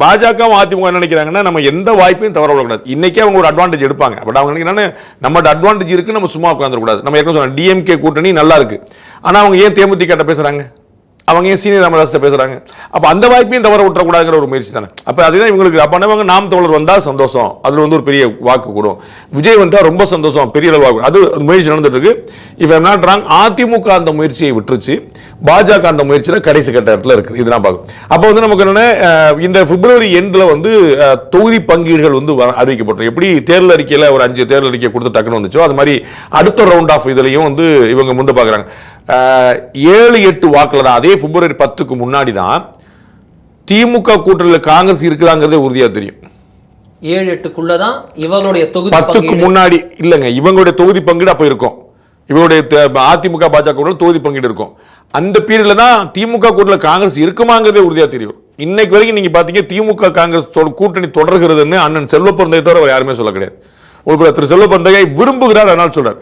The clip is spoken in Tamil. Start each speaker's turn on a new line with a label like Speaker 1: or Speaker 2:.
Speaker 1: பாஜக அதிமுக நினைக்கிறாங்கன்னா நம்ம எந்த வாய்ப்பையும் தவற விடக்கூடாது. இன்னைக்கே அவங்க ஒரு அட்வான்டேஜ் எடுப்பாங்க. பட் அவங்க நினைக்கிறாங்க நம்மகிட்ட அட்வான்டேஜ் இருக்கு, நம்ம சும்மா உட்காந்துடக்கூடாது. நம்ம ஏற்கனவே சொன்ன டிஎம்கே கூட்டணி நல்லா இருக்கு, ஆனா அவங்க ஏன் தேமுதிக பேசுறாங்க, அவங்க ஏன் சீனியர் ராமதாஸ் பேசுறாங்க? அப்ப அந்த வாய்ப்பையும் தவற விட்டுறக்கூடாதுங்கிற ஒரு முயற்சி தானே. அப்ப அதுதான் இவங்களுக்கு. அப்ப நாம் தமிழர் வந்தா சந்தோஷம், அதுல ஒரு பெரிய வாக்கு கூடும். விஜய் வந்தா ரொம்ப சந்தோஷம், பெரிய அளவு வாக்கு. அது முயற்சி நடந்துட்டு இருக்கு. If I'm not wrong, AIADMK அந்த முயற்சியை விட்டுருச்சு, பாஜக அந்த முயற்சியில கடைசி கட்ட இடத்துல இருக்கு. இதுதான் பார்க்கும். அப்ப நமக்கு என்ன, இந்த பிப்ரவரி எண்ட்ல தொகுதி பங்கீடுகள் அறிவிக்கப்பட்டது. எப்படி தேர்தல் அறிக்கையில ஒரு 5 தேர்தல் அறிக்கை கொடுத்து டக்குன்னு வந்துச்சோ, அது மாதிரி அடுத்த ரவுண்ட் ஆஃப் இதுலயும் இவங்க முன்ன பாக்குறாங்க. 7-8 வாக்குல தான், அதே பிப்ரவரி 10க்கு முன்னாடி தான் திமுக கூட்டணியில் காங்கிரஸ் இருக்குதாங்கிறதே உறுதியா தெரியும்.
Speaker 2: 7-8க்குள்ள தான் இவங்களுடைய தொகுதி
Speaker 1: 10க்கு முன்னாடி இல்லங்க, இவங்களுடைய தொகுதி பங்கீடு அப்ப இருக்கும். இவருடைய அதிமுக பாஜக தொகுதி பங்கீடு இருக்கும். அந்த பீரியட்ல தான் திமுக கூட்டணியில் காங்கிரஸ் இருக்குமாங்கிறதே உறுதியா தெரியும். இன்னைக்கு வரைக்கும் நீங்க பாத்தீங்க, திமுக காங்கிரஸ் கூட்டணி தொடர்கிறதுன்னு அண்ணன் செல்வ பெருந்தகை தவிர யாருமே சொல்ல கிடையாது. திரு செல்வ பெருந்தகை விரும்புகிறார், அதனால சொல்றார்.